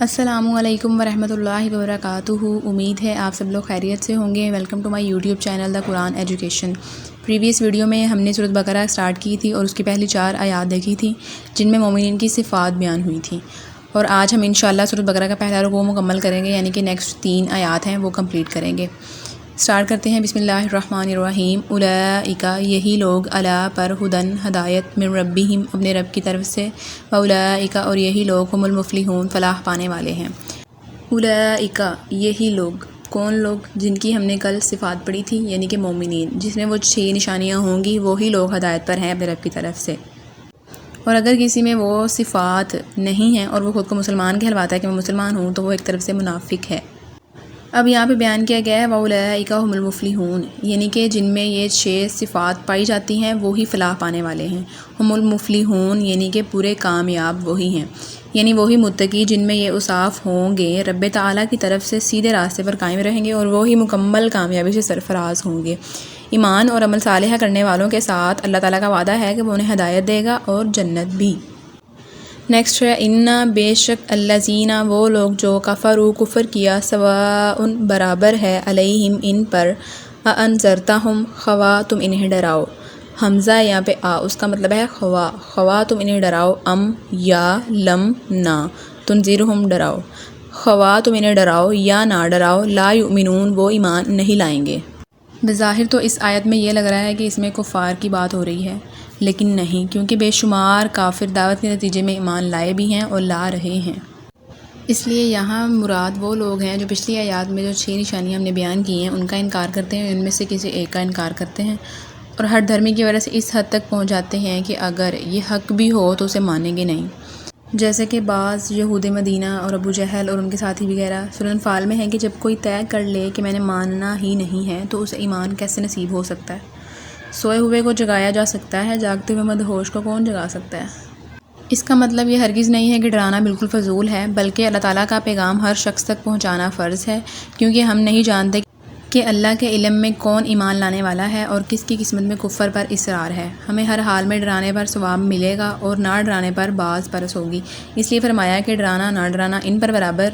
السلام علیکم ورحمۃ اللہ وبرکاتہ۔ امید ہے آپ سب لوگ خیریت سے ہوں گے۔ Welcome to my YouTube channel the Quran education. Previous video میں ہم نے سورۃ بقرہ سٹارٹ کی تھی اور اس کی پہلی 4 آیات دیکھی تھی جن میں مومنین کی صفات بیان ہوئی تھی، اور آج ہم انشاءاللہ سورۃ بقرہ کا پہلا رکوع مکمل کریں گے، یعنی کہ نیکسٹ 3 آیات ہیں وہ کمپلیٹ کریں گے۔ سٹارٹ کرتے ہیں۔ بسم اللہ الرحمن الرحیم۔ اولئک یہی لوگ، علی پر، ہدن ہدایت، من ربہم اپنے رب کی طرف سے، واولئک اور یہی لوگ، ہم المفلحون فلاح پانے والے ہیں۔ اولئک یہی لوگ، کون لوگ؟ جن کی ہم نے کل صفات پڑھی تھی، یعنی کہ مومنین، جس میں وہ 6 نشانیاں ہوں گی، وہی لوگ ہدایت پر ہیں اپنے رب کی طرف سے۔ اور اگر کسی میں وہ صفات نہیں ہیں اور وہ خود کو مسلمان کہلواتا ہے کہ میں مسلمان ہوں، تو وہ ایک طرف سے منافق ہے۔ اب یہاں پہ بیان کیا گیا ہے وَأُولَٰئِكَ هُمُ الْمُفْلِحُونَ، یعنی کہ جن میں یہ 6 صفات پائی جاتی ہیں وہی فلاح پانے والے ہیں۔ ہم المفلحون یعنی کہ پورے کامیاب وہی ہیں، یعنی وہی متقی جن میں یہ اوصاف ہوں گے، رب تعالیٰ کی طرف سے سیدھے راستے پر قائم رہیں گے، اور وہی مکمل کامیابی سے سرفراز ہوں گے۔ ایمان اور عمل صالحہ کرنے والوں کے ساتھ اللہ تعالیٰ کا وعدہ ہے کہ وہ انہیں ہدایت دے گا اور جنت بھی۔ نیکسٹ ہے اِنَّ بے شک الذین وہ لوگ جو کفروا کفر کیا، سواء برابر ہے، علیہم ان پر، اَأَنذرتہم خواہ تم انہیں ڈراؤ۔ حمزہ یہاں پہ اس کا مطلب ہے خواہ تم انہیں ڈراؤ، یا لم نہ، تنذرہم ڈراؤ، خواہ تم انہیں ڈراؤ یا نہ ڈراؤ، لا یؤمنون وہ ایمان نہیں لائیں گے۔ بظاہر تو اس آیت میں یہ لگ رہا ہے کہ اس میں کفار کی بات ہو رہی ہے، لیکن نہیں، کیونکہ بے شمار کافر دعوت کے نتیجے میں ایمان لائے بھی ہیں اور لا رہے ہیں۔ اس لیے یہاں مراد وہ لوگ ہیں جو پچھلی آیات میں جو 6 نشانیاں ہم نے بیان کی ہیں ان کا انکار کرتے ہیں، ان میں سے کسی ایک کا انکار کرتے ہیں، اور ہر دھرمی کی وجہ سے اس حد تک پہنچ جاتے ہیں کہ اگر یہ حق بھی ہو تو اسے مانیں گے نہیں، جیسے کہ بعض یہود مدینہ اور ابو جہل اور ان کے ساتھی وغیرہ۔ سورۃ انفال میں ہے کہ جب کوئی طے کر لے کہ میں نے ماننا ہی نہیں ہے تو اسے ایمان کیسے نصیب ہو سکتا ہے؟ سوئے ہوئے کو جگایا جا سکتا ہے، جاگتے ہوئے مدہوش کو کون جگا سکتا ہے؟ اس کا مطلب یہ ہرگز نہیں ہے کہ ڈرانا بالکل فضول ہے، بلکہ اللہ تعالیٰ کا پیغام ہر شخص تک پہنچانا فرض ہے، کیونکہ ہم نہیں جانتے کہ اللہ کے علم میں کون ایمان لانے والا ہے اور کس کی قسمت میں کفر پر اصرار ہے۔ ہمیں ہر حال میں ڈرانے پر ثواب ملے گا اور نہ ڈرانے پر باز پرس ہوگی۔ اس لیے فرمایا کہ ڈرانا نہ ڈرانا ان پر برابر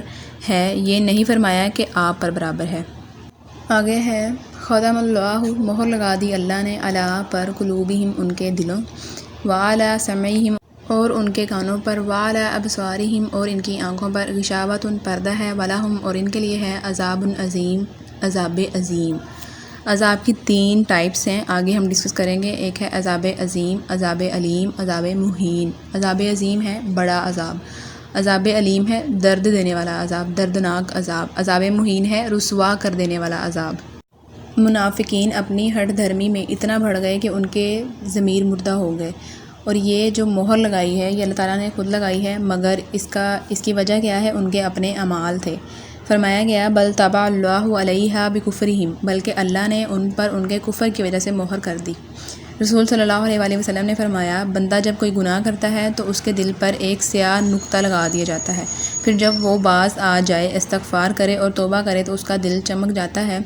ہے، یہ نہیں فرمایا کہ آپ پر برابر ہے۔ آگے ہے ختم اللہ، مہر لگا دی اللہ نے، علی پر، قلوبہم ان کے دلوں، وعلی سمعہم اور ان کے کانوں پر، وعلی ابصارہم اور ان کی آنکھوں پر، غشاوۃ پردہ ہے، ولہم اور ان کے لیے ہے، عذاب عظیم عذاب عظیم۔ عذاب کی 3 ٹائپس ہیں، آگے ہم ڈسکس کریں گے۔ ایک ہے عذاب عظیم، عذاب علیم، عذاب مہین۔ عذاب عظیم ہے بڑا عذاب، عذاب علیم ہے درد دینے والا عذاب، دردناک عذاب، عذاب مہین ہے رسوا کر دینے والا عذاب۔ منافقین اپنی ہٹ دھرمی میں اتنا بڑھ گئے کہ ان کے ضمیر مردہ ہو گئے، اور یہ جو مہر لگائی ہے یہ اللہ تعالیٰ نے خود لگائی ہے، مگر اس کی وجہ کیا ہے؟ ان کے اپنے اعمال تھے۔ فرمایا گیا بل طبع اللہ علیہا بکفرہم، بلکہ اللہ نے ان پر ان کے کفر کی وجہ سے مہر کر دی۔ رسول صلی اللہ علیہ وآلہ وسلم نے فرمایا بندہ جب کوئی گناہ کرتا ہے تو اس کے دل پر ایک سیاہ نقطہ لگا دیا جاتا ہے، پھر جب وہ باز آ جائے، استغفار کرے اور توبہ کرے تو اس کا دل چمک جاتا ہے،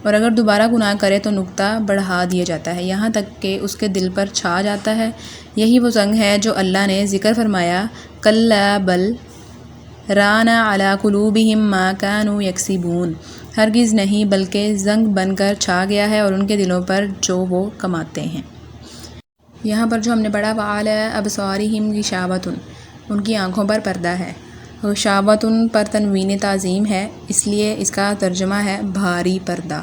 اور اگر دوبارہ گناہ کرے تو نقطہ بڑھا دیا جاتا ہے، یہاں تک کہ اس کے دل پر چھا جاتا ہے۔ یہی وہ زنگ ہے جو اللہ نے ذکر فرمایا کلا بل ران علی قلوبہم ما کانوا یکسبون، ہرگز نہیں بلکہ زنگ بن کر چھا گیا ہے اور ان کے دلوں پر جو وہ کماتے ہیں۔ یہاں پر جو ہم نے پڑھا وعلی ابصارہم غشاوۃ، ان کی آنکھوں پر پردہ ہے، غشاوۃ پر تنوین تعظیم ہے، اس لیے اس کا ترجمہ ہے بھاری پردہ۔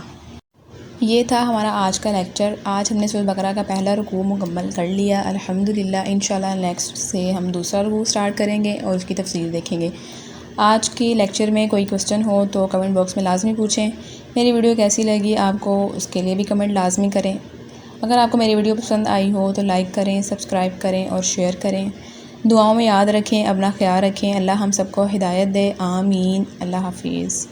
یہ تھا ہمارا آج کا لیکچر۔ آج ہم نے سورۃ بقرہ کا پہلا رکوع مکمل کر لیا الحمدللہ۔ انشاءاللہ نیکسٹ سے ہم دوسرا رکوع سٹارٹ کریں گے اور اس کی تفصیل دیکھیں گے۔ آج کی لیکچر میں کوئی کوسچن ہو تو کمنٹ باکس میں لازمی پوچھیں۔ میری ویڈیو کیسی لگی آپ کو، اس کے لیے بھی کمنٹ لازمی کریں۔ اگر آپ کو میری ویڈیو پسند آئی ہو تو لائک کریں، سبسکرائب کریں اور شیئر کریں۔ دعاؤں میں یاد رکھیں، اپنا خیال رکھیں، اللہ ہم سب کو ہدایت دے، آمین۔ اللہ حافظ۔